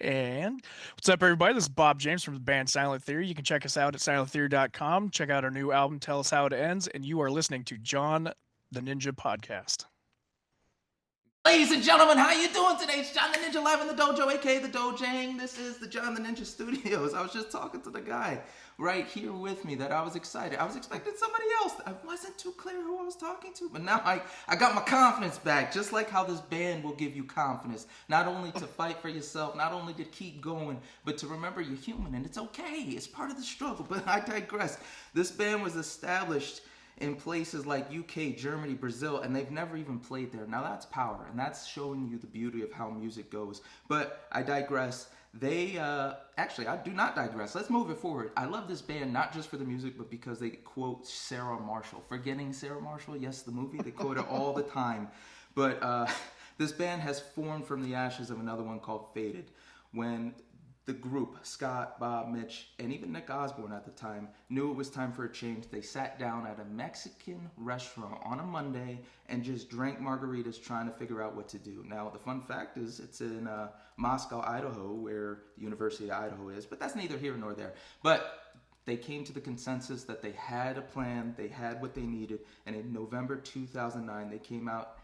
And what's up, everybody? This is Bob James from the band Silent Theory. You can check us out at silenttheory.com. Check out our new album, Tell Us How It Ends. And you are listening to John the Ninja Podcast. Ladies and gentlemen, how you doing today? It's John the Ninja live in the dojo, aka the Dojang. This is the John the Ninja Studios. I was just talking to the guy right here with me that I was excited. I was expecting somebody else. I wasn't too clear who I was talking to, but now I got my confidence back. Just like how this band will give you confidence, not only to fight for yourself, not only to keep going, but to remember you're human and it's okay. It's part of the struggle. But I digress. This band was established in places like UK, Germany, Brazil, and they've never even played there. Now that's power, and that's showing you the beauty of how music goes. But I digress. Actually, I do not digress. Let's move it forward. I love this band not just for the music, but because they quote Sarah Marshall. Forgetting Sarah Marshall? Yes, the movie. They quote it all the time. But this band has formed from the ashes of another one called Faded. When the group, Scott, Bob, Mitch, and even Nick Osborne at the time, knew it was time for a change. They sat down at a Mexican restaurant on a Monday and just drank margaritas trying to figure out what to do. Now, the fun fact is it's in Moscow, Idaho, where the University of Idaho is, but that's neither here nor there. But they came to the consensus that they had a plan, they had what they needed, and in November 2009, they came out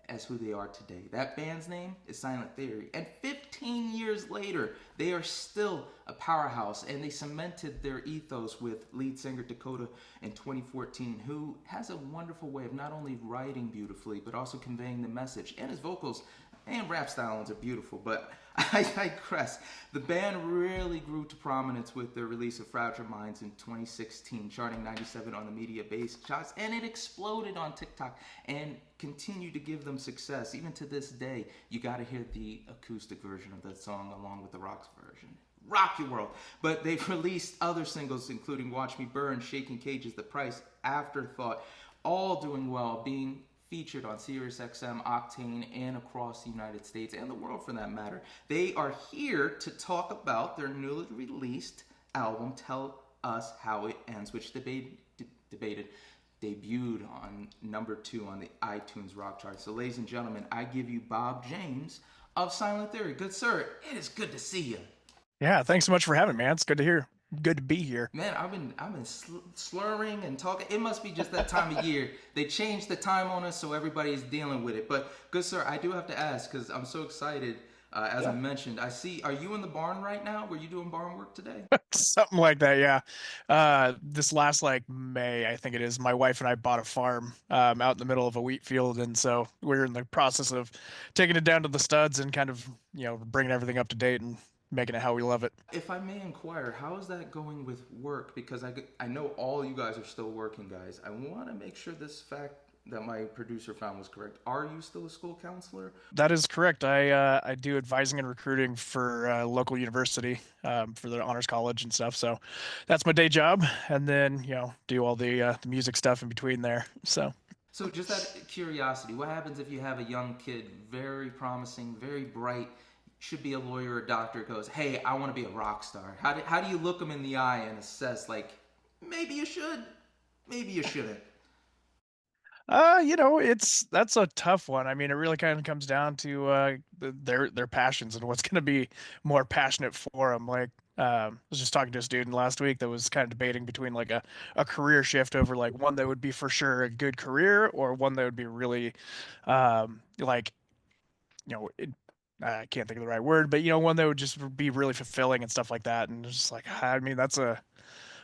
as who they are today. That band's name is Silent Theory. And 15 years later, they are still a powerhouse, and they cemented their ethos with lead singer Dakota in 2014, who has a wonderful way of not only writing beautifully, but also conveying the message. And his vocals and rap styles are beautiful, but I digress. The band really grew to prominence with their release of Fragile Minds in 2016, charting 97 on the media base charts, and it exploded on TikTok and continued to give them success. Even to this day, you gotta hear the acoustic version of that song along with the rock version. Rock your world. But they've released other singles, including Watch Me Burn, Shaking Cages, The Price, Afterthought, all doing well, being featured on SiriusXM, Octane, and across the United States and the world for that matter. They are here to talk about their newly released album, Tell Us How It Ends, which debuted on number 2 on the iTunes rock chart. So ladies and gentlemen, I give you Bob James of Silent Theory. Good sir, it is good to see you. Yeah, thanks so much for having me, man. It's good to hear. Good to be here. Man, I've been slurring and talking. It must be just that time of year. They changed the time on us, so everybody's dealing with it. But good sir, I do have to ask because I'm so excited. As I mentioned, I see. Are you in the barn right now? Were you doing barn work today? Something like that, yeah. This last like May, I think it is, my wife and I bought a farm out in the middle of a wheat field, and so we're in the process of taking it down to the studs and kind of, bringing everything up to date and making it how we love it. If I may inquire, how is that going with work? Because I know all you guys are still working, guys. I want to make sure this fact that my producer found was correct. Are you still a school counselor? That is correct. I do advising and recruiting for a local university for the honors college and stuff. So that's my day job, and then do all the music stuff in between there. So just out of curiosity, what happens if you have a young kid, very promising, very bright, should be a lawyer or a doctor, goes, hey, I want to be a rock star? How do you look them in the eye and assess, like, maybe you should, maybe you shouldn't? That's a tough one. I mean, it really kind of comes down to their passions and what's going to be more passionate for them. Like, I was just talking to a student last week that was kind of debating between like a career shift over like one that would be for sure a good career or one that would be really, like, it, I can't think of the right word, but one that would just be really fulfilling and stuff like that. And it's just like, I mean, it's a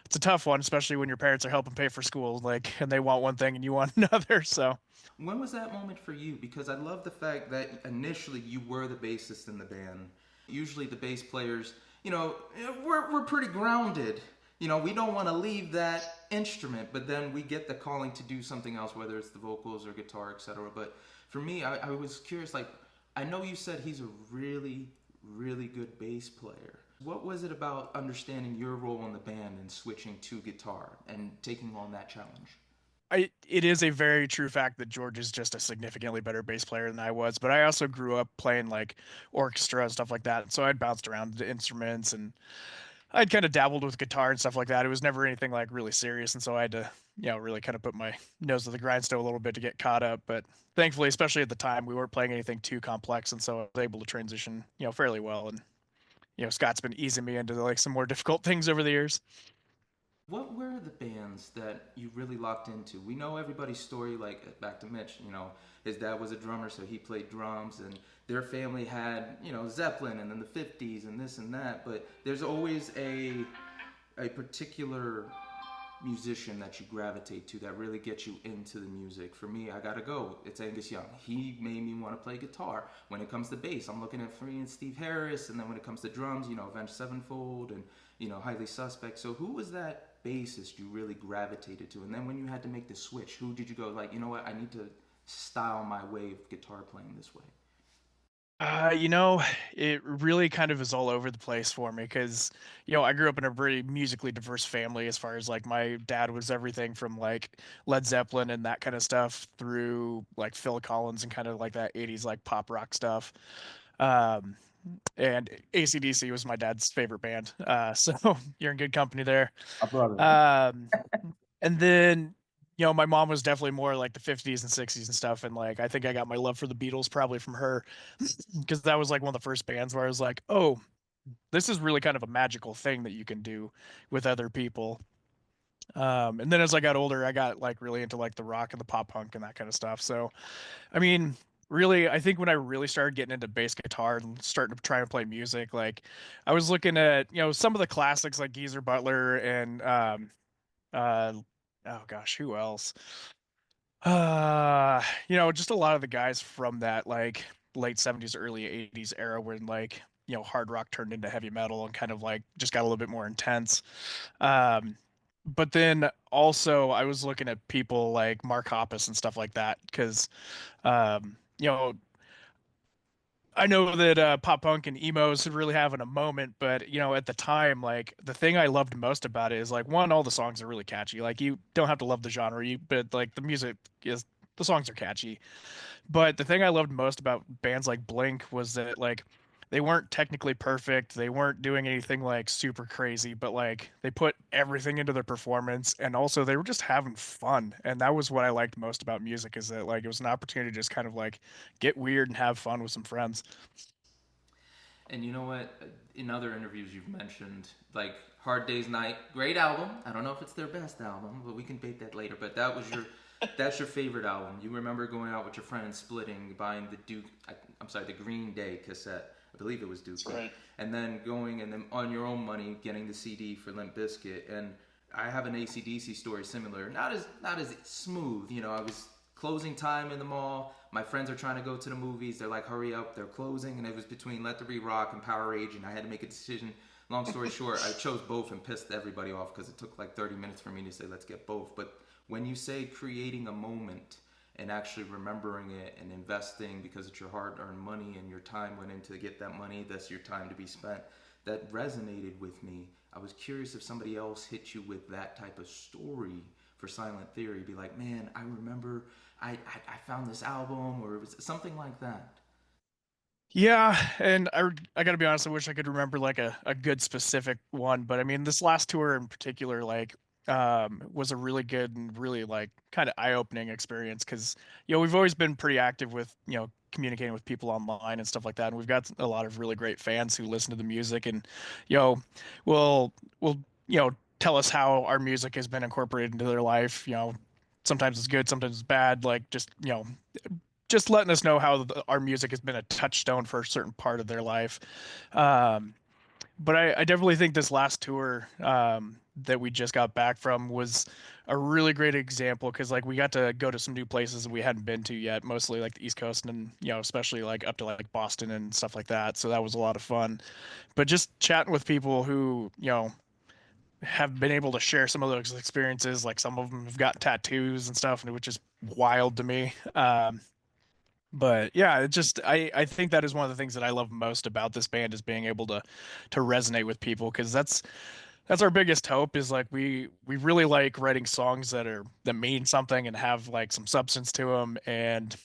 tough one, especially when your parents are helping pay for school, like, and they want one thing and you want another. So when was that moment for you? Because I love the fact that initially you were the bassist in the band. Usually the bass players, we're pretty grounded. We don't want to leave that instrument, but then we get the calling to do something else, whether it's the vocals or guitar, etc. But for me, I was curious, like, I know you said he's a really, really good bass player. What was it about understanding your role in the band and switching to guitar and taking on that challenge? it is a very true fact that George is just a significantly better bass player than I was, but I also grew up playing like orchestra and stuff like that. So I'd bounced around the instruments and I'd kind of dabbled with guitar and stuff like that. It was never anything like really serious. And so I had to, really kind of put my nose to the grindstone a little bit to get caught up. But thankfully, especially at the time, we weren't playing anything too complex. And so I was able to transition, fairly well. And Scott's been easing me into like some more difficult things over the years. What were the bands that you really locked into? We know everybody's story, like back to Mitch, his dad was a drummer, so he played drums, and their family had, Zeppelin and then the 50s and this and that, but there's always a particular musician that you gravitate to that really gets you into the music. For me, I gotta go. It's Angus Young. He made me want to play guitar. When it comes to bass, I'm looking at Free and Steve Harris, and then when it comes to drums, Avenged Sevenfold and Highly Suspect. So who was that bassist you really gravitated to? And then when you had to make the switch, who did you go like, you know what, I need to style my way of guitar playing this way? You know, it really kind of is all over the place for me because, I grew up in a very musically diverse family as far as like my dad was everything from like Led Zeppelin and that kind of stuff through like Phil Collins and kind of like that 80s like pop rock stuff. Um, and AC/DC was my dad's favorite band. So you're in good company there. My brother. Um, and then, my mom was definitely more like the 50s and 60s and stuff. And like, I think I got my love for the Beatles probably from her because that was like one of the first bands where I was like, oh, this is really kind of a magical thing that you can do with other people. And then as I got older, I got like really into like the rock and the pop punk and that kind of stuff. So, I mean, really, I think when I really started getting into bass guitar and starting to try and play music, like I was looking at, some of the classics like Geezer Butler and, uh, oh gosh, who else? Just a lot of the guys from that like late 70s, early 80s era when like, hard rock turned into heavy metal and kind of like just got a little bit more intense. Um, but then also I was looking at people like Mark Hoppus and stuff like that because um, you know, I know that pop punk and emos really having a moment, but at the time, like the thing I loved most about it is like one, all the songs are really catchy. Like you don't have to love the genre, but like the music is the songs are catchy. But the thing I loved most about bands like Blink was that like they weren't technically perfect. They weren't doing anything like super crazy, but like they put everything into their performance and also they were just having fun. And that was what I liked most about music is that like it was an opportunity to just kind of like get weird and have fun with some friends. And you know what? In other interviews, you've mentioned like Hard Day's Night, great album. I don't know if it's their best album, but we can debate that later. But that's your favorite album. You remember going out with your friend and splitting, buying the I'm sorry, the Green Day cassette. I believe it was Duke. That's right. And then going and then on your own money getting the CD for Limp Bizkit. And I have an AC/DC story similar. Not as smooth. I was closing time in the mall. My friends are trying to go to the movies. They're like, hurry up, they're closing. And it was between Let There Be Rock and Power Age, and I had to make a decision. Long story short, I chose both and pissed everybody off because it took like 30 minutes for me to say, let's get both. But when you say creating a moment and actually remembering it and investing because it's your hard-earned money and your time went into get that money, that's your time to be spent, that resonated with me. I was curious if somebody else hit you with that type of story for Silent Theory. Be like, man, I remember I found this album, or it was something like that. Yeah, and I gotta be honest, I wish I could remember like a good specific one, but I mean this last tour in particular, like was a really good and really like kind of eye-opening experience because we've always been pretty active with communicating with people online and stuff like that, and we've got a lot of really great fans who listen to the music and you know will tell us how our music has been incorporated into their life. Sometimes it's good, sometimes it's bad, like just letting us know how our music has been a touchstone for a certain part of their life. Um, but I definitely think this last tour that we just got back from was a really great example because like we got to go to some new places that we hadn't been to yet, mostly like the East Coast and especially like up to like Boston and stuff like that. So that was a lot of fun. But just chatting with people who have been able to share some of those experiences, like some of them have got tattoos and stuff, which is wild to me. But yeah, I think that is one of the things that I love most about this band is being able to resonate with people because that's our biggest hope is like we really like writing songs that mean something and have like some substance to them and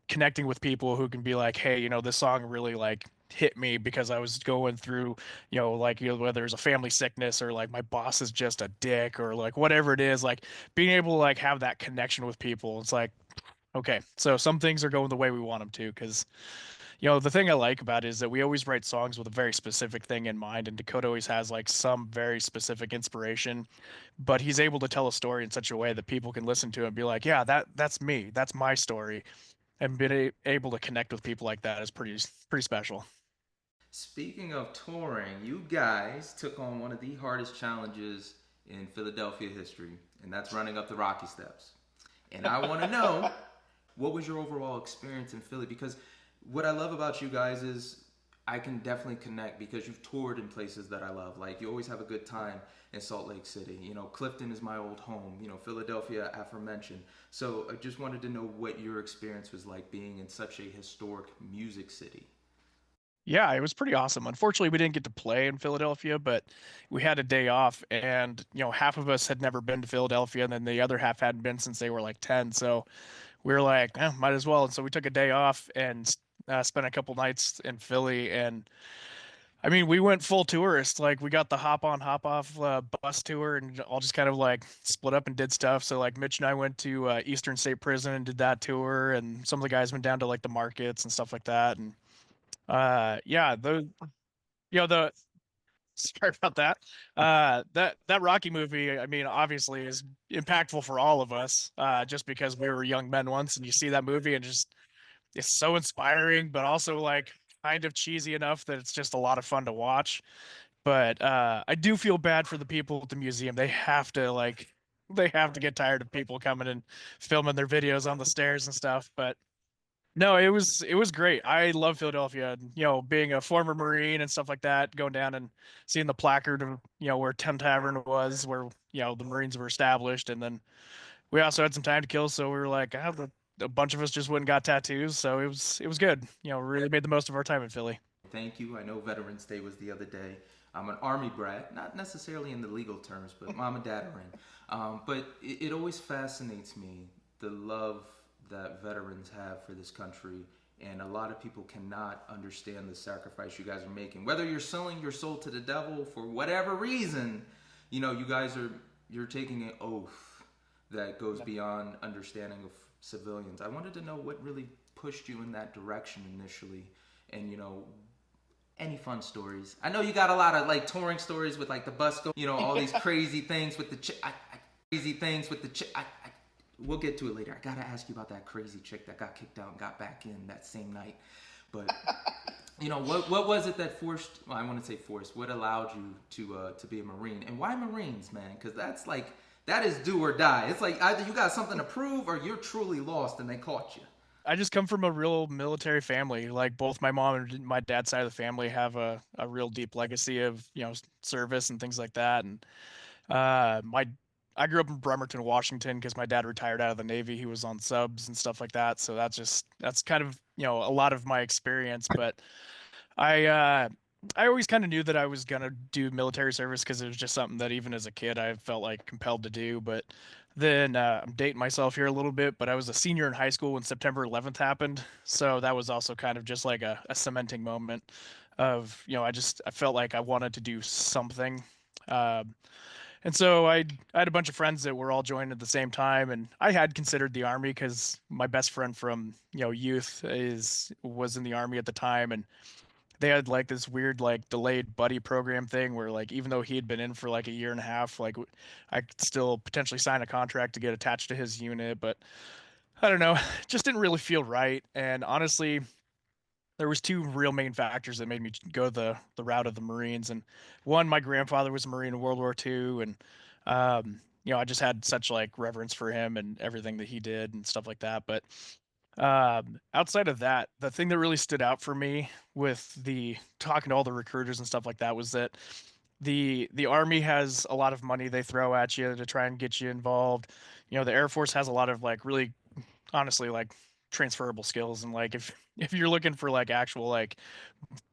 connecting with people who can be like, hey, this song really like hit me because I was going through like whether it's a family sickness or like my boss is just a dick or like whatever it is, like being able to like have that connection with people. It's like, okay, so some things are going the way we want them to because The thing I like about it is that we always write songs with a very specific thing in mind, and Dakota always has like some very specific inspiration, but he's able to tell a story in such a way that people can listen to it and be like, yeah, that's me, that's my story, and being able to connect with people like that is pretty special. Speaking of touring, you guys took on one of the hardest challenges in Philadelphia history, and that's running up the Rocky Steps. And I want to know, what was your overall experience in Philly? Because what I love about you guys is I can definitely connect because you've toured in places that I love. Like you always have a good time in Salt Lake City. You know, Clifton is my old home. You know, Philadelphia, aforementioned. So I just wanted to know what your experience was like being in such a historic music city. Yeah, it was pretty awesome. Unfortunately, we didn't get to play in Philadelphia, but we had a day off, and half of us had never been to Philadelphia, and then the other half hadn't been since they were like 10. So we were like, might as well. And so we took a day off and spent a couple nights in Philly. And I mean, we went full tourist. Like we got the hop on, hop off bus tour, and all just kind of like split up and did stuff. So like Mitch and I went to Eastern State Prison and did that tour, and some of the guys went down to like the markets and stuff like that. And yeah, the sorry about that. That Rocky movie, I mean, obviously is impactful for all of us, just because we were young men once, and you see that movie and just it's so inspiring, but also like kind of cheesy enough that it's just a lot of fun to watch. But I do feel bad for the people at the museum. They have to get tired of people coming and filming their videos on the stairs and stuff. But no, it was great. I love Philadelphia. And, being a former Marine and stuff like that, going down and seeing the placard of where Ten Tavern was, where the Marines were established, and then we also had some time to kill, so we were like, a bunch of us just went and got tattoos, so it was good. Really made the most of our time in Philly. Thank you. I know Veterans Day was the other day. I'm an Army brat, not necessarily in the legal terms, but mom and dad are in. But it always fascinates me the love that veterans have for this country. And a lot of people cannot understand the sacrifice you guys are making. Whether you're selling your soul to the devil for whatever reason, you guys you're taking an oath that goes beyond understanding of civilians. I wanted to know what really pushed you in that direction initially, and any fun stories. I know you got a lot of like touring stories with like the bus go, all these crazy things with the crazy things with the we'll get to it later. I gotta ask you about that crazy chick that got kicked out and got back in that same night. But what was it that forced? Well, I want to say forced. What allowed you to be a Marine, and why Marines, man? Because that is do or die. It's like either you got something to prove or you're truly lost and they caught you. I just come from a real military family. Like both my mom and my dad's side of the family have a real deep legacy of service and things like that. And my I grew up in Bremerton, Washington, because my dad retired out of the Navy. He was on subs and stuff like that. So that's kind of a lot of my experience. But I uh, I always kind of knew that I was gonna do military service because it was just something that even as a kid I felt like compelled to do. But then I'm dating myself here a little bit, but I was a senior in high school when September 11th happened, so that was also kind of just like a cementing moment of I felt like I wanted to do something. Um, and so I had a bunch of friends that were all joined at the same time, and I had considered the army because my best friend from youth is was in the army at the time, and they had like this weird like delayed buddy program thing where like even though he had been in for like a year and a half, like I could still potentially sign a contract to get attached to his unit, but I don't know, it just didn't really feel right. And honestly, there was two real main factors that made me go the route of the Marines. And one, my grandfather was a Marine in World War II, and I just had such like reverence for him and everything that he did and stuff like that. But outside of that, the thing that really stood out for me with the talking to all the recruiters and stuff like that was that the army has a lot of money they throw at you to try and get you involved. The Air Force has a lot of like really honestly like transferable skills, and like if you're looking for like actual like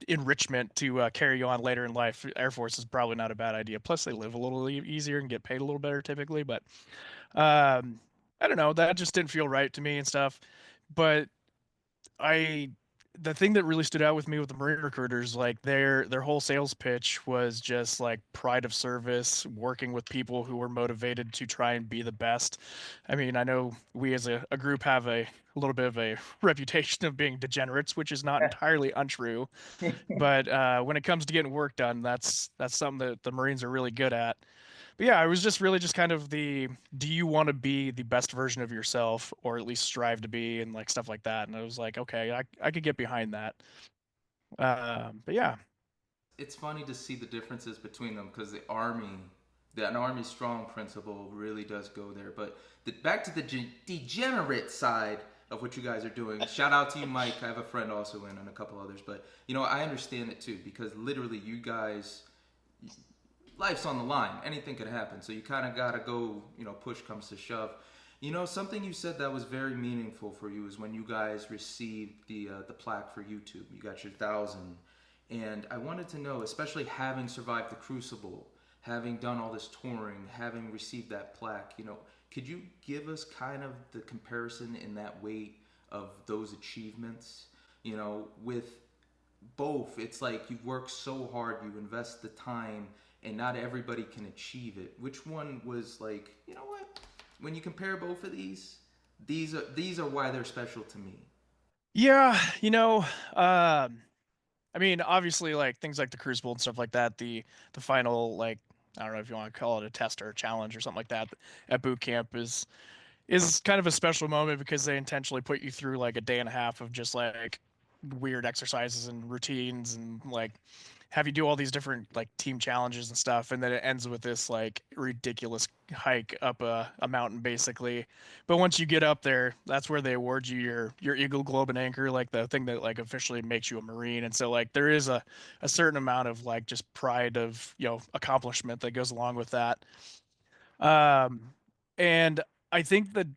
enrichment to carry you on later in life, Air Force is probably not a bad idea. Plus they live a little easier and get paid a little better typically. But I don't know, that just didn't feel right to me and stuff. But I the thing that really stood out with me with the Marine recruiters, like their whole sales pitch was just like pride of service, working with people who were motivated to try and be the best. I mean, I know we as a group have a little bit of a reputation of being degenerates, which is not entirely untrue. But when it comes to getting work done, that's something that the Marines are really good at. But yeah, I was just really just kind of the do you want to be the best version of yourself or at least strive to be and like stuff like that. And I was like, okay, I could get behind that. But yeah. It's funny to see the differences between them because the army, that army strong principle really does go there. But back to the degenerate side of what you guys are doing. Shout out to you, Mike. I have a friend also in and a couple others. But you know, I understand it too because literally, you guys, life's on the line. Anything could happen. So you kind of gotta go. You know, push comes to shove. You know, something you said that was very meaningful for you is when you guys received the plaque for YouTube. You got your 1,000. And I wanted to know, especially having survived the Crucible, having done all this touring, having received that plaque, you know, could you give us kind of the comparison in that weight of those achievements? You know, with both, it's like you've worked so hard, you invest the time, and not everybody can achieve it. Which one was like, you know what? When you compare both of these are why they're special to me. Yeah, I mean, obviously like things like the Crucible and stuff like that, the final like I don't know if you want to call it a test or a challenge or something like that at boot camp is kind of a special moment because they intentionally put you through like a day and a half of just like weird exercises and routines and like have you do all these different like team challenges and stuff, and then it ends with this like ridiculous hike up a mountain basically. But once you get up there, that's where they award you your Eagle Globe and Anchor, like the thing that like officially makes you a Marine. And so like there is a certain amount of like just pride of accomplishment that goes along with that. um, and I think the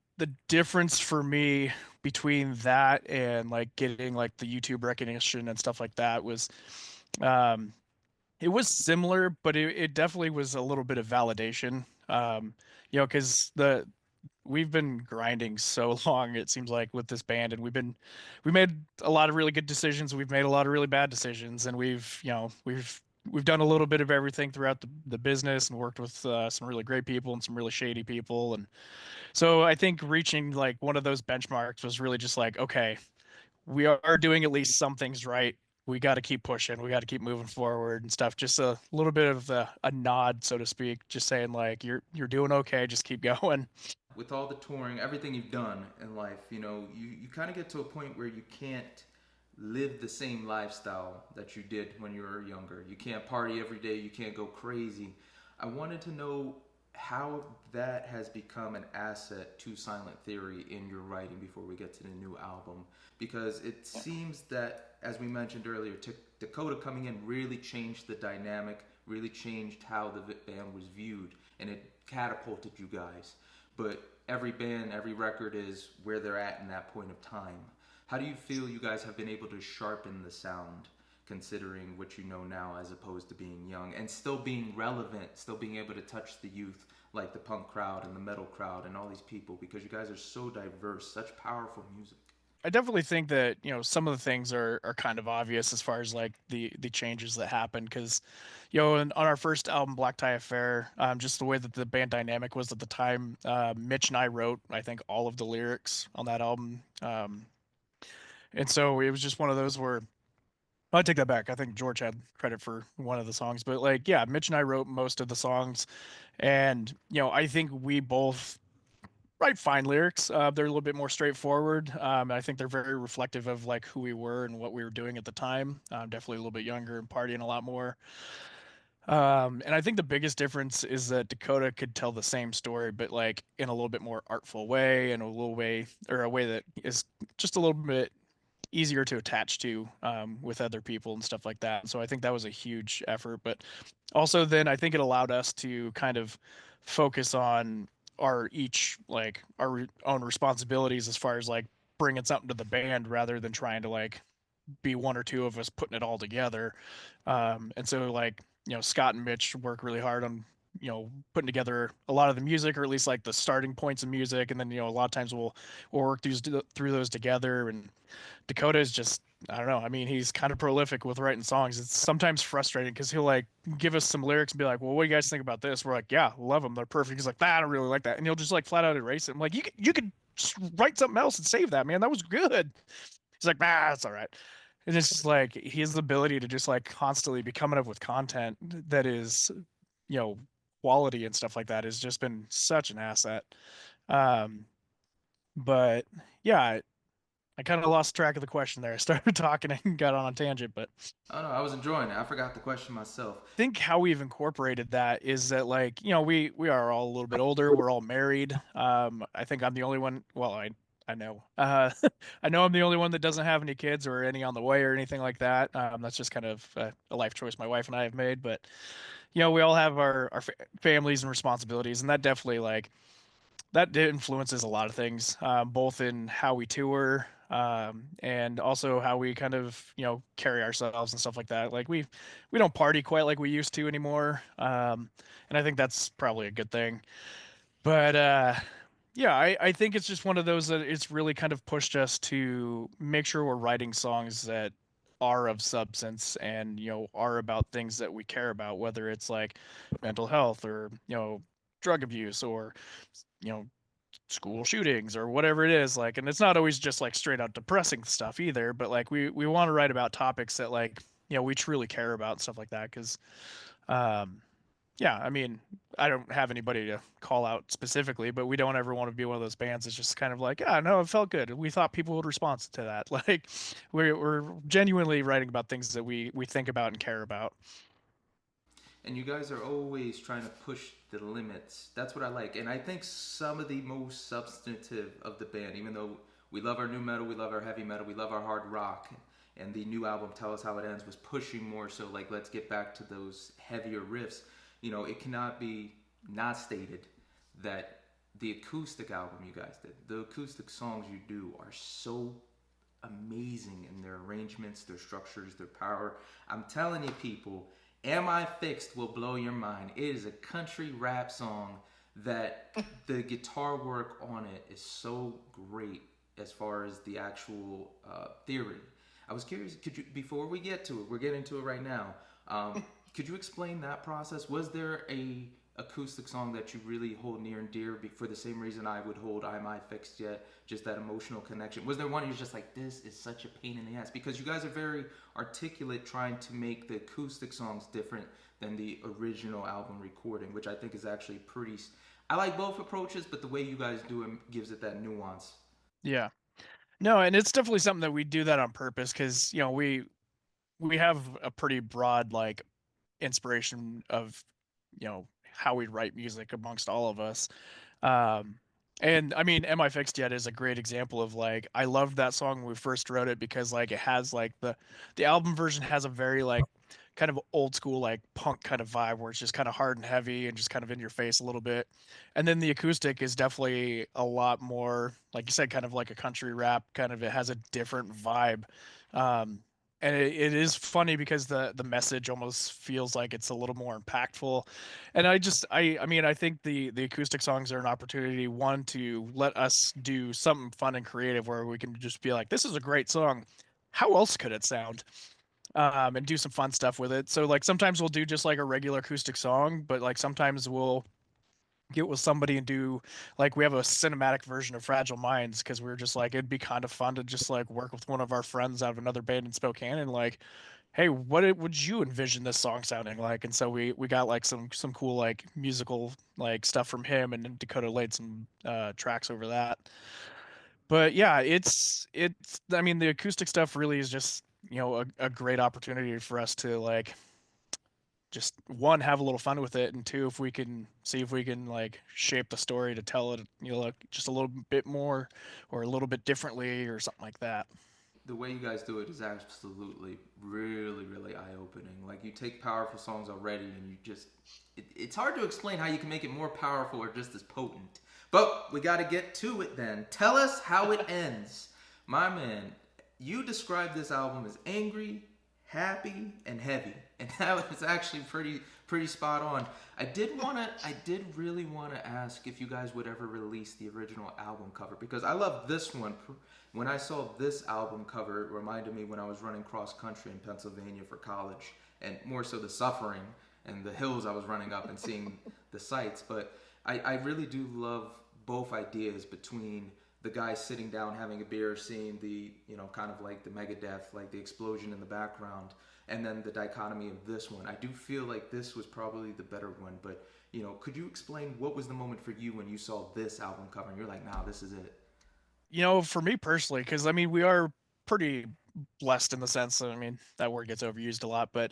difference for me between that and like getting like the YouTube recognition and stuff like that was, um, it was similar, but it definitely was a little bit of validation. Because the we've been grinding so long, it seems like, with this band, and we made a lot of really good decisions. We've made a lot of really bad decisions, and we've done a little bit of everything throughout the business and worked with some really great people and some really shady people. And so I think reaching like one of those benchmarks was really just like, okay, we are doing at least some things right. We got to keep pushing. We got to keep moving forward and stuff. Just a little bit of a nod, so to speak, just saying like you're doing okay. Just keep going. With all the touring, everything you've done in life, you know, you kind of get to a point where you can't live the same lifestyle that you did when you were younger. You can't party every day, you can't go crazy. I wanted to know how that has become an asset to Silent Theory in your writing before we get to the new album. Because it seems that, as we mentioned earlier, Dakota coming in really changed the dynamic, really changed how the band was viewed, and it catapulted you guys. But every band, every record is where they're at in that point of time. How do you feel you guys have been able to sharpen the sound, considering what you know now, as opposed to being young and still being relevant, still being able to touch the youth like the punk crowd and the metal crowd and all these people, because you guys are so diverse, such powerful music. I definitely think that some of the things are kind of obvious as far as like the changes that happen because on our first album Black Tie Affair, just the way that the band dynamic was at the time, Mitch and I wrote I think all of the lyrics on that album. And so it was just one of those where I take that back. I think George had credit for one of the songs, but like, yeah, Mitch and I wrote most of the songs, and I think we both write fine lyrics. They're a little bit more straightforward. I think they're very reflective of like who we were and what we were doing at the time. Definitely a little bit younger and partying a lot more. And I think the biggest difference is that Dakota could tell the same story, but like in a little bit more artful way, and a little way or a way that is just a little bit easier to attach to with other people and stuff like that. So I think that was a huge effort. But also then I think it allowed us to kind of focus on our each like our own responsibilities as far as like bringing something to the band rather than trying to like be one or two of us putting it all together. And so like Scott and Mitch work really hard on putting together a lot of the music, or at least like the starting points of music, and then a lot of times we'll work through those together. And Dakota is just I don't know. I mean, he's kind of prolific with writing songs. It's sometimes frustrating because he'll like give us some lyrics and be like, "Well, what do you guys think about this?" We're like, "Yeah, love them. They're perfect." He's like, "Nah, I don't really like that," and he'll just like flat out erase it. I'm like, "You could just write something else and save that, man. That was good." He's like, "Nah, that's all right." And it's just like he has the ability to just like constantly be coming up with content that is, you know, quality and stuff like that has just been such an asset. Um, but yeah, I kind of lost track of the question there. I started talking and got on a tangent, but Oh no, I was enjoying it. I forgot the question myself. think how we've incorporated that is that like, we are all a little bit older, we're all married. I think I'm the only one, well, I know. I know I'm the only one that doesn't have any kids or any on the way or anything like that. That's just kind of a life choice my wife and I have made, but we all have our families and responsibilities, and that definitely like that influences a lot of things, both in how we tour, and also how we kind of carry ourselves and stuff like that. Like we don't party quite like we used to anymore, and I think that's probably a good thing. But yeah, I think it's just one of those that it's really kind of pushed us to make sure we're writing songs that are of substance and are about things that we care about, whether it's like mental health or drug abuse or you know school shootings or whatever it is, like, and it's not always just like straight out depressing stuff either, but like we want to write about topics that like we truly care about and stuff like that, because um yeah, I mean, I don't have anybody to call out specifically, but we don't ever want to be one of those bands that's just kind of like, yeah, no, it felt good, we thought people would respond to that. Like we're genuinely writing about things that we think about and care about. And you guys are always trying to push the limits. That's what I like. And I think some of the most substantive of the band, even though we love our new metal, we love our heavy metal, we love our hard rock, and the new album Tell Us How It Ends was pushing more so like let's get back to those heavier riffs. It cannot be not stated that the acoustic album you guys did, the acoustic songs you do are so amazing in their arrangements, their structures, their power. I'm telling you, people, Am I Fixed will blow your mind. It is a country rap song that the guitar work on it is so great as far as the actual theory. I was curious, could you, before we get to it, we're getting to it right now, could you explain that process? Was there a acoustic song that you really hold near and dear for the same reason I would hold Am I Fixed Yet, just that emotional connection? Was there one you're just like, this is such a pain in the ass? Because you guys are very articulate trying to make the acoustic songs different than the original album recording, which I think is actually pretty. I like both approaches, but the way you guys do it gives it that nuance. Yeah, no, and it's definitely something that we do that on purpose, because we have a pretty broad like inspiration of how we write music amongst all of us. um and I mean, Am I Fixed Yet is a great example of like, I loved that song when we first wrote it, because like it has like the album version has a very like kind of old school like punk kind of vibe, where it's just kind of hard and heavy and just kind of in your face a little bit. And then the acoustic is definitely a lot more, like you said, kind of like a country rap kind of, it has a different vibe. um and it is funny because the message almost feels like it's a little more impactful. And I mean, I think the acoustic songs are an opportunity, one, to let us do something fun and creative where we can just be like, this is a great song, how else could it sound? And do some fun stuff with it. So like sometimes we'll do just like a regular acoustic song, but like sometimes we'll get with somebody and do, like, we have a cinematic version of Fragile Minds, because we are just like, it'd be kind of fun to just like work with one of our friends out of another band in Spokane and like, hey, would you envision this song sounding like? And so we got like some cool like musical like stuff from him, and then Dakota laid some tracks over that. But yeah, it's I mean, the acoustic stuff really is just a great opportunity for us to like just, one, have a little fun with it, and two, if we can see if we can like shape the story to tell it like just a little bit more or a little bit differently or something like that. The way you guys do it is absolutely really, really eye opening. Like you take powerful songs already and you just, it's hard to explain how you can make it more powerful or just as potent. But we got to get to it then. Tell us how it ends. My man, you described this album as angry, happy, and heavy. And that was actually pretty spot on. I did really want to ask if you guys would ever release the original album cover, because I love this one When I saw this album cover, it reminded me when I was running cross country in Pennsylvania for college, and more so the suffering and the hills I was running up and seeing the sights. But I really do love both ideas between the guy sitting down having a beer, seeing the, kind of like the Megadeth, like the explosion in the background, and then the dichotomy of this one. I do feel like this was probably the better one, but could you explain what was the moment for you when you saw this album cover and you're like, nah, this is it? For me personally, because I mean, we are pretty blessed in the sense that, I mean, that word gets overused a lot, but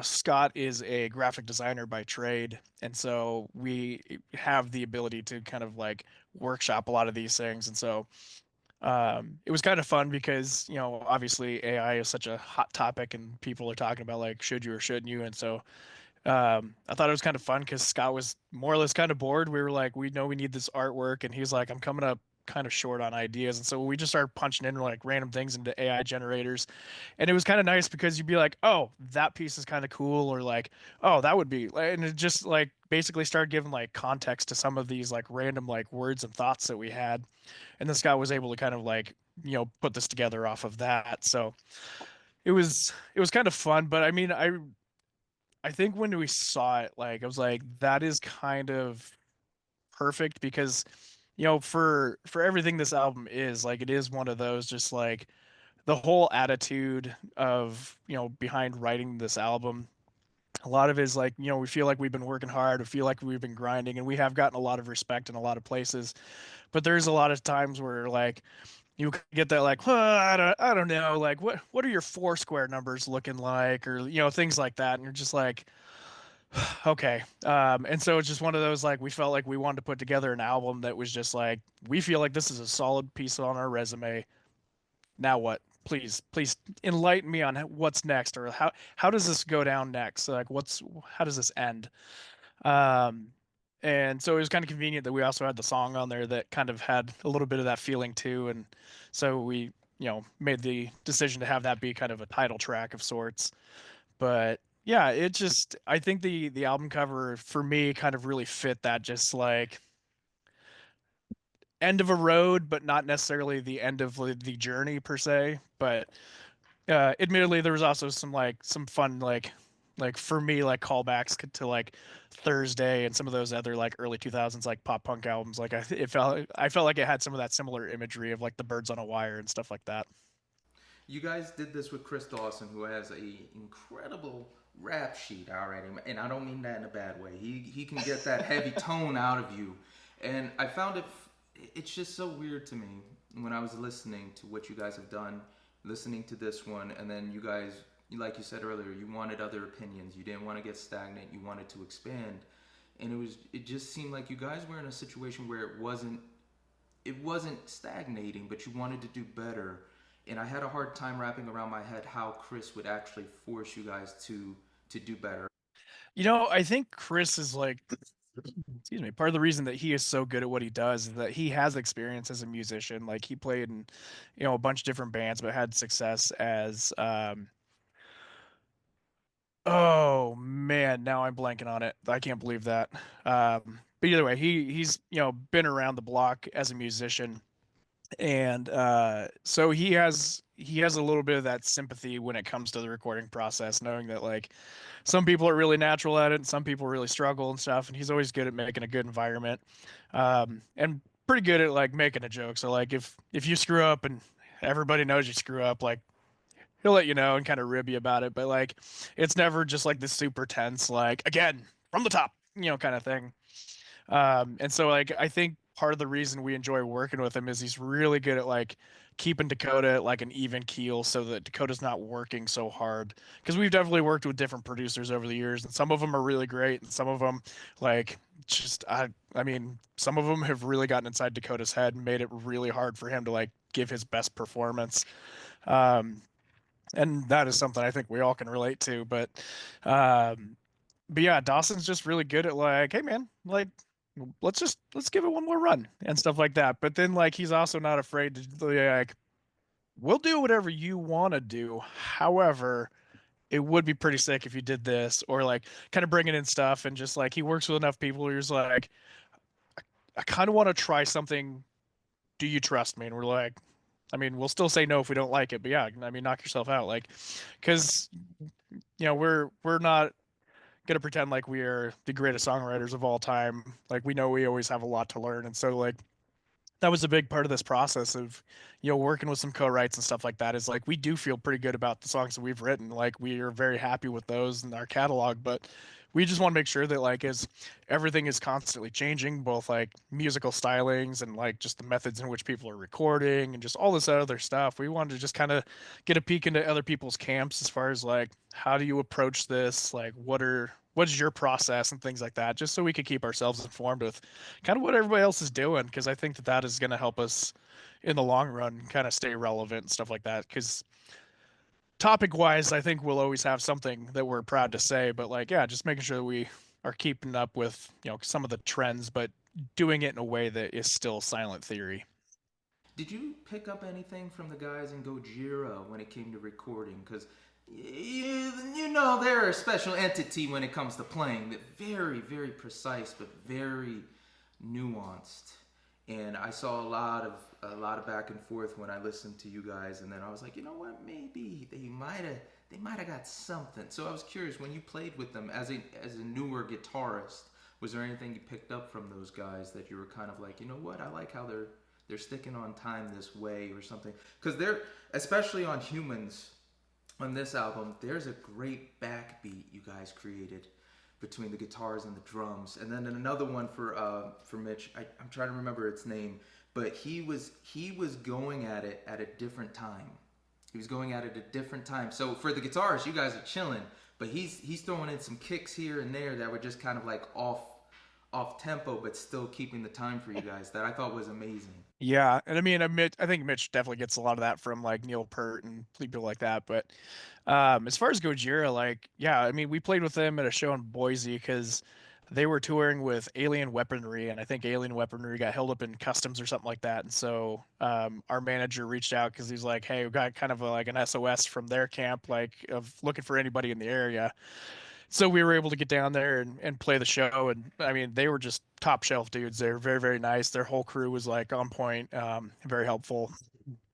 Scott is a graphic designer by trade, and so we have the ability to kind of like workshop a lot of these things, and so it was kind of fun because obviously AI is such a hot topic, and people are talking about like should you or shouldn't you, and so I thought it was kind of fun because Scott was more or less kind of bored. We were like, we know we need this artwork, and he's like, I'm coming up kind of short on ideas, and so we just started punching in like random things into AI generators, and it was kind of nice because you'd be like, oh, that piece is kind of cool, or like, oh, that would be, and it just like basically started giving like context to some of these like random like words and thoughts that we had, and then Scott was able to kind of like put this together off of that. So it was kind of fun, but I mean, I think when we saw it, like I was like, that is kind of perfect because, for everything this album is, like it is one of those just like the whole attitude of, behind writing this album. A lot of it is like, we feel like we've been working hard, we feel like we've been grinding, and we have gotten a lot of respect in a lot of places. But there's a lot of times where like you get that like, well, I don't know, like what are your four square numbers looking like, or things like that, and you're just like, okay. And so it's just one of those like we felt like we wanted to put together an album that was just like we feel like this is a solid piece on our resume. Now what? Please enlighten me on what's next, or how does this go down next? Like how does this end? Um, and so it was kind of convenient that we also had the song on there that kind of had a little bit of that feeling too, and so we made the decision to have that be kind of a title track of sorts. But yeah, it just I think the album cover for me kind of really fit that just like end of a road, but not necessarily the end of the journey per se. But admittedly, there was also some fun like for me like callbacks to like Thursday and some of those other like early 2000s like pop punk albums. Like I felt like it had some of that similar imagery of like the birds on a wire and stuff like that. You guys did this with Chris Dawson, who has a incredible rap sheet already, and I don't mean that in a bad way. He can get that heavy tone out of you, and I found it's just so weird to me when I was listening to what you guys have done, listening to this one, and then you guys, like you said earlier, you wanted other opinions. You didn't want to get stagnant. You wanted to expand, and it just seemed like you guys were in a situation where it wasn't stagnating, but you wanted to do better. And I had a hard time wrapping around my head how Chris would actually force you guys to do better. I think Chris is like, excuse me, part of the reason that he is so good at what he does is that he has experience as a musician. Like he played in, a bunch of different bands, but had success as oh man, now I'm blanking on it. I can't believe that. But either way, he's been around the block as a musician, and so he has a little bit of that sympathy when it comes to the recording process, knowing that like some people are really natural at it and some people really struggle and stuff, and he's always good at making a good environment, and pretty good at like making a joke. So like if you screw up and everybody knows you screw up, like he'll let you know and kind of rib you about it, but like it's never just like this super tense like again from the top, kind of thing. And so like I think part of the reason we enjoy working with him is he's really good at like keeping Dakota at like an even keel so that Dakota's not working so hard. Because we've definitely worked with different producers over the years, and some of them are really great, and some of them like just I mean some of them have really gotten inside Dakota's head and made it really hard for him to like give his best performance. Um, and that is something I think we all can relate to. Um, but yeah, Dawson's just really good at like, hey man, like let's give it one more run and stuff like that. But then like he's also not afraid to like, we'll do whatever you want to do. However, it would be pretty sick if you did this, or like kind of bringing in stuff and just like he works with enough people who's like, I kind of want to try something. Do you trust me? And we're like, I mean, we'll still say no if we don't like it, but yeah, I mean, knock yourself out, like, because we're not gonna pretend like we are the greatest songwriters of all time. Like, we know we always have a lot to learn, and so like that was a big part of this process of working with some co-writes and stuff like that. Is like we do feel pretty good about the songs that we've written. Like, we are very happy with those in our catalog, but we just want to make sure that, like, as everything is constantly changing, both like musical stylings and like just the methods in which people are recording and just all this other stuff, we wanted to just kind of get a peek into other people's camps as far as like, how do you approach this, like what is your process and things like that, just so we could keep ourselves informed with kind of what everybody else is doing, because I think that that is going to help us in the long run kind of stay relevant and stuff like that. Because topic wise, I think we'll always have something that we're proud to say, but like, yeah, just making sure that we are keeping up with some of the trends, but doing it in a way that is still silent theory. Did you pick up anything from the guys in Gojira when it came to recording? Because you know they're a special entity when it comes to playing. They're very, very precise, but very nuanced. And I saw a lot of back and forth when I listened to you guys, and then I was like, you know what? Maybe they might have got something. So I was curious, when you played with them as a newer guitarist, was there anything you picked up from those guys that you were kind of like, you know what? I like how they're sticking on time this way or something, because they're, especially on Humans, on this album, there's a great backbeat you guys created between the guitars and the drums, and then another one for Mitch. I'm trying to remember its name, but he was going at it at a different time. He was going at it at a different time. So for the guitars, you guys are chilling, but he's throwing in some kicks here and there that were just kind of like off tempo, but still keeping the time for you guys. That I thought was amazing. Yeah, and I mean, I think Mitch definitely gets a lot of that from like Neil Peart and people like that. But as far as Gojira, like, yeah, I mean, we played with them at a show in Boise because they were touring with Alien Weaponry, and I think Alien Weaponry got held up in customs or something like that. And so our manager reached out because he's like, "Hey, we got kind of like an SOS from their camp, like of looking for anybody in the area." So we were able to get down there and play the show, and I mean, they were just top shelf dudes. They were very, very nice. Their whole crew was like on point, very helpful.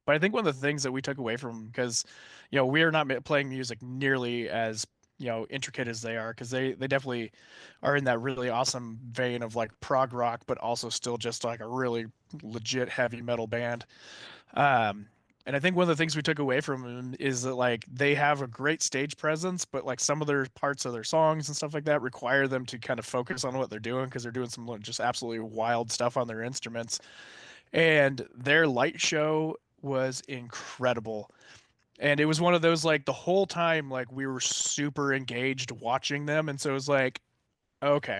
But I think one of the things that we took away from, because we are not playing music nearly as intricate as they are, because they definitely are in that really awesome vein of like prog rock, but also still just like a really legit heavy metal band. um, and I think one of the things we took away from them is that like they have a great stage presence, but like some of their parts of their songs and stuff like that require them to kind of focus on what they're doing, because they're doing some just absolutely wild stuff on their instruments. And their light show was incredible. And it was one of those, like, the whole time, like, we were super engaged watching them. And so it was like, okay,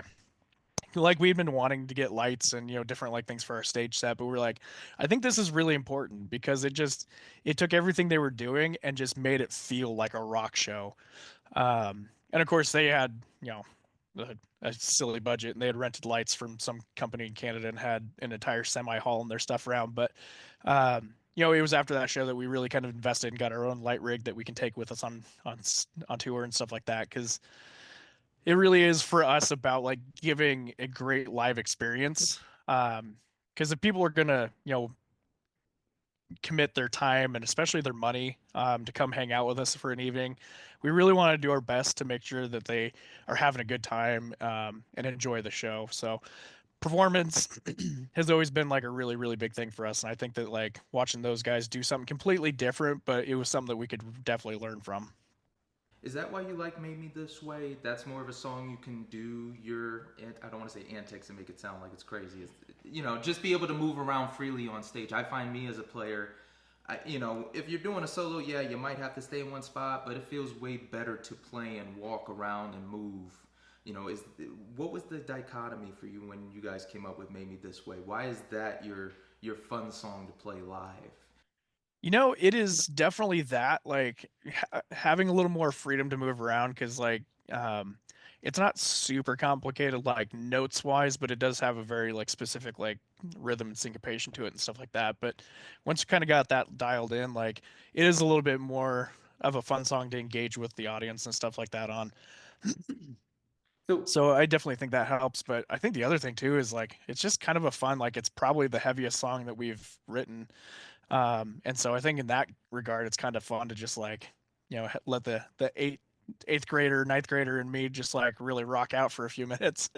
like, we'd been wanting to get lights and different like things for our stage set, but we are like, I think this is really important, because it took everything they were doing and just made it feel like a rock show. And of course they had a silly budget, and they had rented lights from some company in Canada and had an entire semi hauling their stuff around. But it was after that show that we really kind of invested and got our own light rig that we can take with us on tour and stuff like that, because it really is for us about like giving a great live experience. Because if people are gonna commit their time and especially their money to come hang out with us for an evening, we really want to do our best to make sure that they are having a good time and enjoy the show. So performance has always been like a really, really big thing for us, and I think that like watching those guys do something completely different, but it was something that we could definitely learn from. Is that why you like Made Me This Way? That's more of a song you can do your, I don't want to say antics and make it sound like it's crazy. Just be able to move around freely on stage. I find me as a player, if you're doing a solo, yeah, you might have to stay in one spot, but it feels way better to play and walk around and move. What was the dichotomy for you when you guys came up with Made Me This Way? Why is that your fun song to play live? It is definitely that, like, having a little more freedom to move around, because like it's not super complicated like notes wise, but it does have a very like specific like rhythm and syncopation to it and stuff like that. But once you kind of got that dialed in, like, it is a little bit more of a fun song to engage with the audience and stuff like that on. So So I definitely think that helps. But I think the other thing too is like it's just kind of a fun, like, it's probably the heaviest song that we've written. And so I think in that regard, it's kind of fun to just like, let the eighth grader, ninth grader, and me just like really rock out for a few minutes.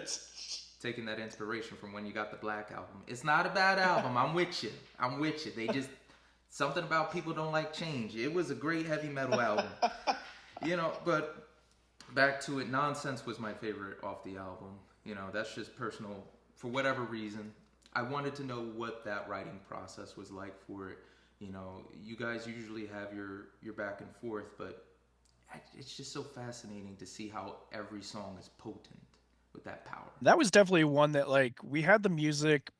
Taking that inspiration from when you got the Black album. It's not a bad album. I'm with you. I'm with you. They just something about people don't like change. It was a great heavy metal album. But back to it, Nonsense was my favorite off the album. That's just personal for whatever reason. I wanted to know what that writing process was like for it. You guys usually have your back and forth, but it's just so fascinating to see how every song is potent with that power. That was definitely one that like we had the music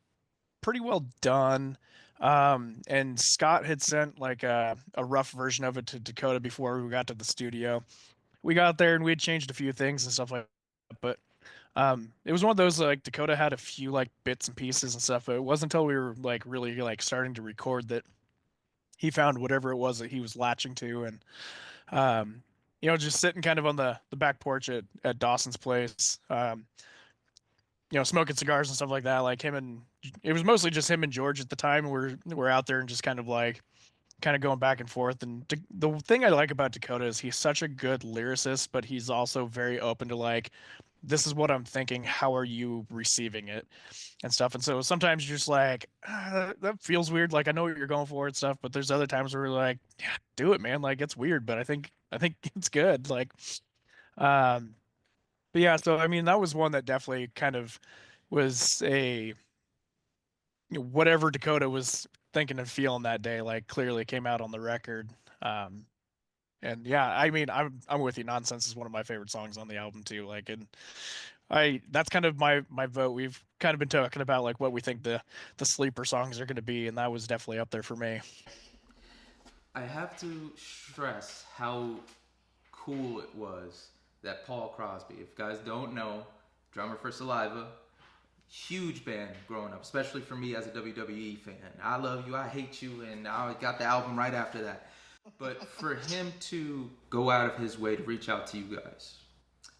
pretty well done. And Scott had sent like a rough version of it to Dakota before we got to the studio. We got there and we had changed a few things and stuff like that, but it was one of those like Dakota had a few like bits and pieces and stuff, but it wasn't until we were like really like starting to record that he found whatever it was that he was latching to. And just sitting kind of on the back porch at Dawson's place, smoking cigars and stuff like that. Like him and it was mostly just him and George at the time. We're out there and just kind of like kind of going back and forth. And the thing I like about Dakota is he's such a good lyricist, but he's also very open to like, this is what I'm thinking. How are you receiving it and stuff? And so sometimes you're just like, that feels weird. Like I know what you're going for and stuff, but there's other times where we're like, yeah, do it, man. Like it's weird, but I think it's good. Like, um, but yeah, so I mean, that was one that definitely kind of was a whatever Dakota was thinking and feeling that day, like clearly came out on the record. Um, and yeah, I mean, I'm with you. Nonsense is one of my favorite songs on the album too. Like, and I that's kind of my vote. We've kind of been talking about like what we think the sleeper songs are going to be, and that was definitely up there for me. I have to stress how cool it was that Paul Crosby, if you guys don't know, drummer for Saliva, huge band growing up, especially for me as a WWE fan. I love you, I hate you, and I got the album right after that. But for him to go out of his way to reach out to you guys,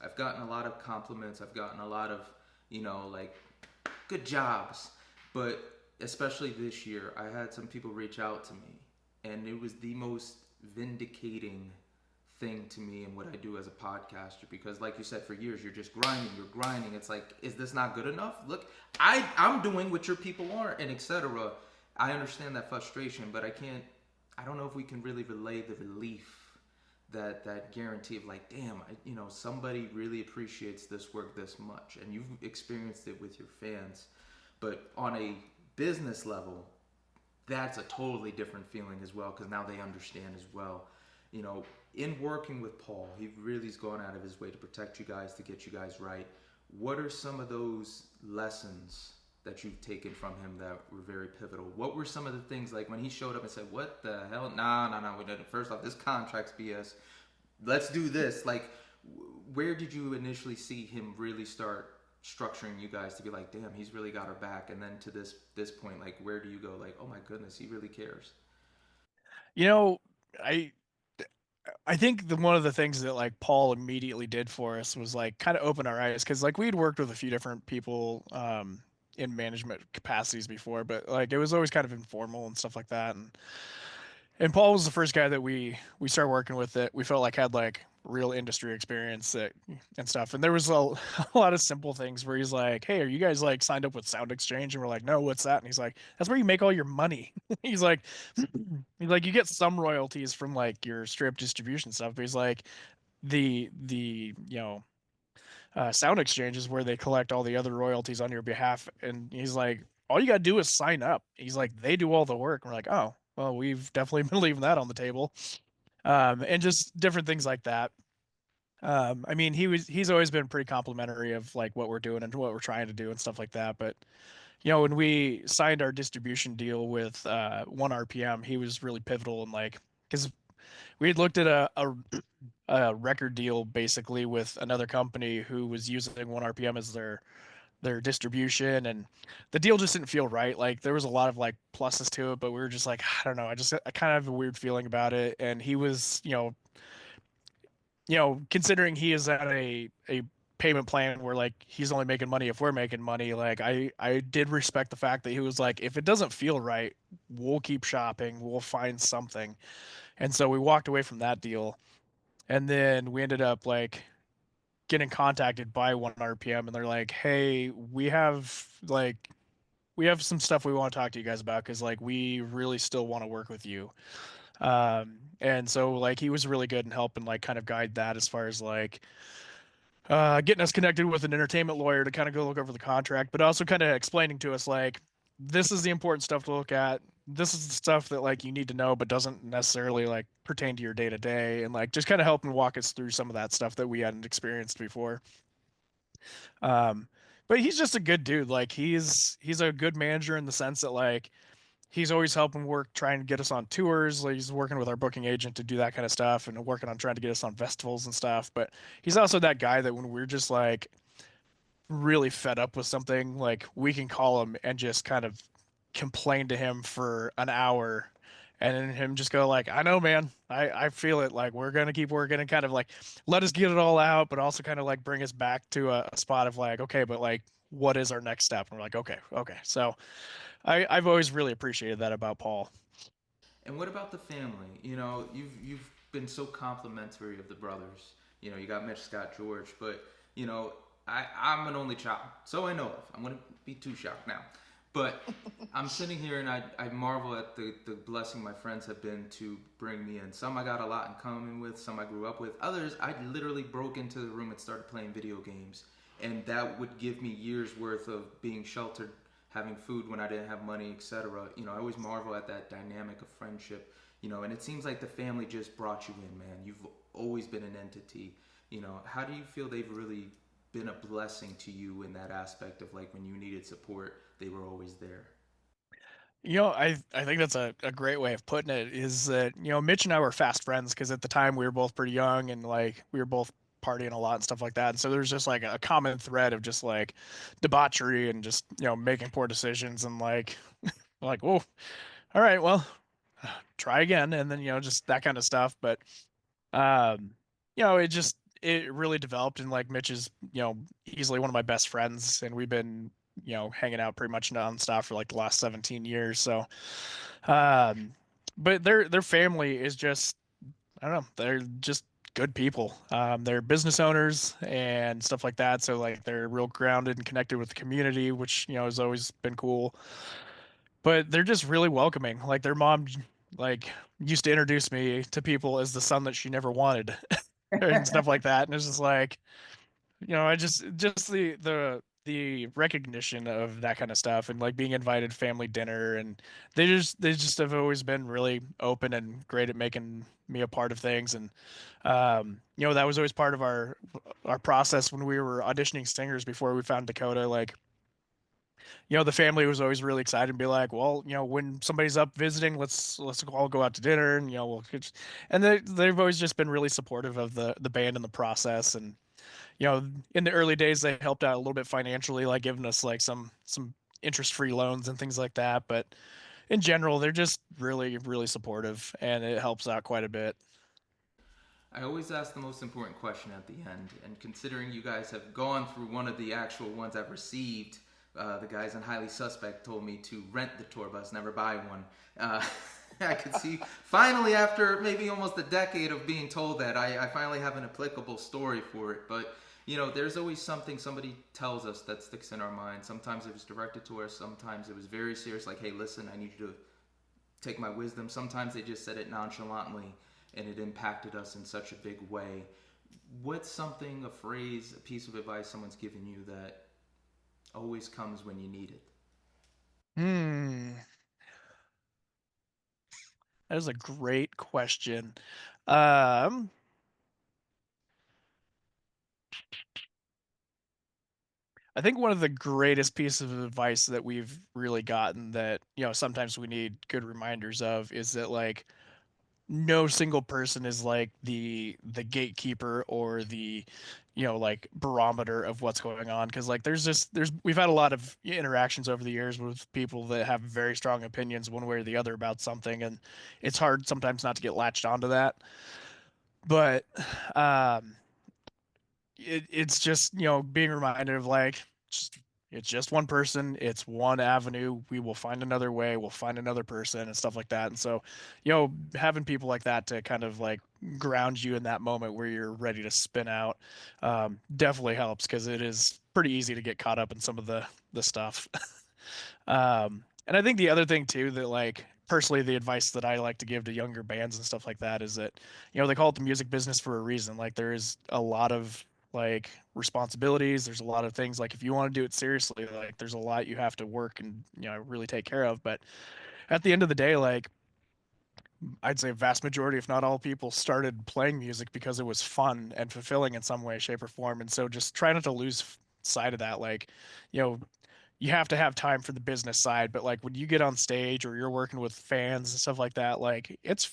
I've gotten a lot of compliments. I've gotten a lot of, like, good jobs. But especially this year, I had some people reach out to me, and it was the most vindicating thing to me and what I do as a podcaster, because like you said, for years you're just grinding. It's like, is this not good enough? Look, I'm doing what your people aren't, and etc. I understand that frustration, but I don't know if we can really relay the relief, that guarantee of like, damn, somebody really appreciates this work this much, and you've experienced it with your fans. But on a business level, that's a totally different feeling as well, because now they understand as well. In working with Paul, he really's gone out of his way to protect you guys, to get you guys right. What are some of those lessons that you've taken from him that were very pivotal? What were some of the things, like when he showed up and said, what the hell? Nah, we didn't. First off, this contract's BS. Let's do this. Like, where did you initially see him really start structuring you guys to be like, damn, he's really got our back? And then to this point, like, where do you go like, oh my goodness, he really cares? You know, I I think one of the things that like Paul immediately did for us was like kind of open our eyes, because like we'd worked with a few different people in management capacities before, but like it was always kind of informal and stuff like that. And Paul was the first guy that we started working with that we felt like had like real industry experience and stuff. And there was a lot of simple things where he's like, "Hey, are you guys like signed up with Sound Exchange?" And we're like, "No, what's that?" And he's like, "That's where you make all your money." he's like, he's like, "You get some royalties from like your strip distribution stuff, but he's like, the Sound Exchange is where they collect all the other royalties on your behalf." And he's like, "All you gotta do is sign up." He's like, "They do all the work." And we're like, "Oh, well, we've definitely been leaving that on the table." And just different things like that. I mean, he's always been pretty complimentary of like what we're doing and what we're trying to do and stuff like that. But when we signed our distribution deal with 1 RPM, he was really pivotal in like, because we had looked at a record deal basically with another company who was using 1 RPM as their distribution, and the deal just didn't feel right. Like there was a lot of like pluses to it, but we were just like, I don't know, I kind of have a weird feeling about it. And he was, considering he is at a payment plan where like he's only making money if we're making money, like I did respect the fact that he was like, if it doesn't feel right, we'll keep shopping, we'll find something. And so we walked away from that deal. And then we ended up like getting contacted by 1 RPM, and they're like, "Hey, we have some stuff we want to talk to you guys about because like we really still want to work with you." And so like he was really good in helping like kind of guide that as far as like getting us connected with an entertainment lawyer to kind of go look over the contract, but also kind of explaining to us like this is the important stuff to look at. This is the stuff that like you need to know, but doesn't necessarily like pertain to your day to day, and like just kind of helping walk us through some of that stuff that we hadn't experienced before. Um, but he's just a good dude. Like he's a good manager in the sense that like he's always helping work trying to get us on tours. Like he's working with our booking agent to do that kind of stuff and working on trying to get us on festivals and stuff. But he's also that guy that when we're just like really fed up with something, like we can call him and just kind of complain to him for an hour and then him just go like, I know, man, I feel it. Like we're gonna keep working and kind of like let us get it all out, but also kind of like bring us back to a spot of like, okay, but like what is our next step? And we're like, okay, okay. So I've always really appreciated that about Paul. And what about the family? You know, you've been so complimentary of the brothers. You know, you got Mitch, Scott, George, but you know, I'm an only child, so I know of. I'm gonna be too shocked now, but I'm sitting here and I marvel at the blessing my friends have been to bring me in. Some I got a lot in common with, some I grew up with. Others I literally broke into the room and started playing video games, and that would give me years worth of being sheltered, having food when I didn't have money, etc. You know, I always marvel at that dynamic of friendship. You know, and it seems like the family just brought you in, man. You've always been an entity. You know, how do you feel they've really been a blessing to you in that aspect of like when you needed support, they were always there? You know, I think that's a great way of putting it is that, you know, Mitch and I were fast friends because at the time we were both pretty young and like we were both partying a lot and stuff like that. And so there's just like a common thread of just like debauchery and just, you know, making poor decisions and like, oh, all right, well, try again. And then, you know, just that kind of stuff. But um, you know, it really developed and like Mitch is, you know, easily one of my best friends and we've been, you know, hanging out pretty much nonstop for like the last 17 years. So um, but their family is just I don't know, they're just good people. They're business owners and stuff like that. So like they're real grounded and connected with the community, which, you know, has always been cool. But they're just really welcoming. Like their mom like used to introduce me to people as the son that she never wanted and stuff like that. And it's just like, you know, I just the recognition of that kind of stuff and like being invited to family dinner and they just have always been really open and great at making me a part of things and you know that was always part of our process when we were auditioning singers before we found Dakota. Like, you know, the family was always really excited and be like, well, you know, when somebody's up visiting, let's all go out to dinner and you know and they've always just been really supportive of the band and the process. And you know, in the early days, they helped out a little bit financially, like giving us like some interest-free loans and things like that. But in general, they're just really supportive, and it helps out quite a bit. I always ask the most important question at the end, and considering you guys have gone through one of the actual ones I've received, the guys on Highly Suspect told me to rent the tour bus, never buy one. I could see finally, after maybe almost a decade of being told that, I finally have an applicable story for it. But you know, there's always something somebody tells us that sticks in our mind. Sometimes it was directed to us, sometimes it was very serious, like, hey, listen, I need you to take my wisdom. Sometimes they just said it nonchalantly and it impacted us in such a big way. What's something, a phrase, a piece of advice someone's given you that always comes when you need it? Hmm, that is a great question. Um, I think one of the greatest pieces of advice that we've really gotten that, you know, sometimes we need good reminders of is that like no single person is like the gatekeeper or the you know like barometer of what's going on because like there's we've had a lot of interactions over the years with people that have very strong opinions one way or the other about something and it's hard sometimes not to get latched onto that but um it's just you know being reminded of like just It's just one person. It's one avenue. We will find another way. We'll find another person and stuff like that. And so, having people like that to kind of like ground you in that moment where you're ready to spin out, definitely helps because it is pretty easy to get caught up in some of the stuff. And I think the other thing too that like personally the advice that I like to give to younger bands and stuff like that is that they call it the music business for a reason. Like there is a lot of like responsibilities. There's a lot of things like if you want to do it seriously, like there's a lot you have to work and really take care of. But at the end of the day, like I'd say vast majority, if not all people, started playing music because it was fun and fulfilling in some way, shape, or form. And so just try not to lose sight of that. Like, you know, you have to have time for the business side, but like when you get on stage or you're working with fans and stuff like that, like it's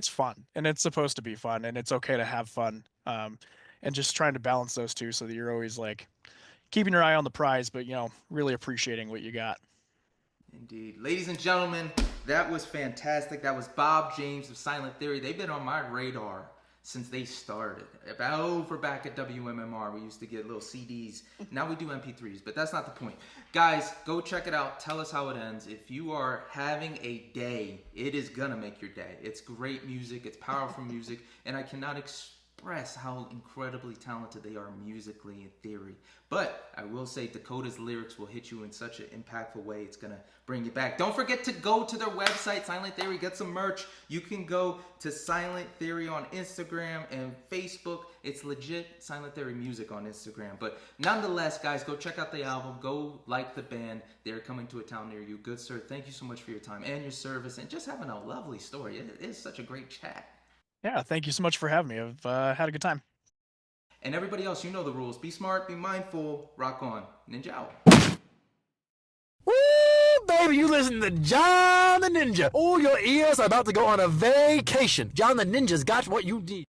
fun and it's supposed to be fun and it's okay to have fun. And just trying to balance those two so that you're always like keeping your eye on the prize, but really appreciating what you got. Indeed. Ladies and gentlemen, that was fantastic. That was Bob James of Silent Theory. They've been on my radar since they started. About over back at WMMR, we used to get little CDs. Now we do MP3s, but that's not the point. Guys, go check it out. Tell us how it ends. If you are having a day, it is gonna make your day. It's great music. It's powerful music, and I cannot express how incredibly talented they are musically in theory. But I will say Dakota's lyrics will hit you in such an impactful way. It's gonna bring you back. Don't forget to go to their website, Silent Theory, get some merch. You can go to Silent Theory on Instagram and Facebook. It's legit Silent Theory music on Instagram. But nonetheless, guys, go check out the album. Go like the band. They're coming to a town near you. Good sir, thank you so much for your time and your service and just having a lovely story. It is such a great chat. Yeah, thank you so much for having me. I've had a good time. And everybody else, you know the rules. Be smart, be mindful, rock on. Ninja out. Woo, baby, you listen to John the Ninja. Oh, your ears are about to go on a vacation. John the Ninja's got what you need.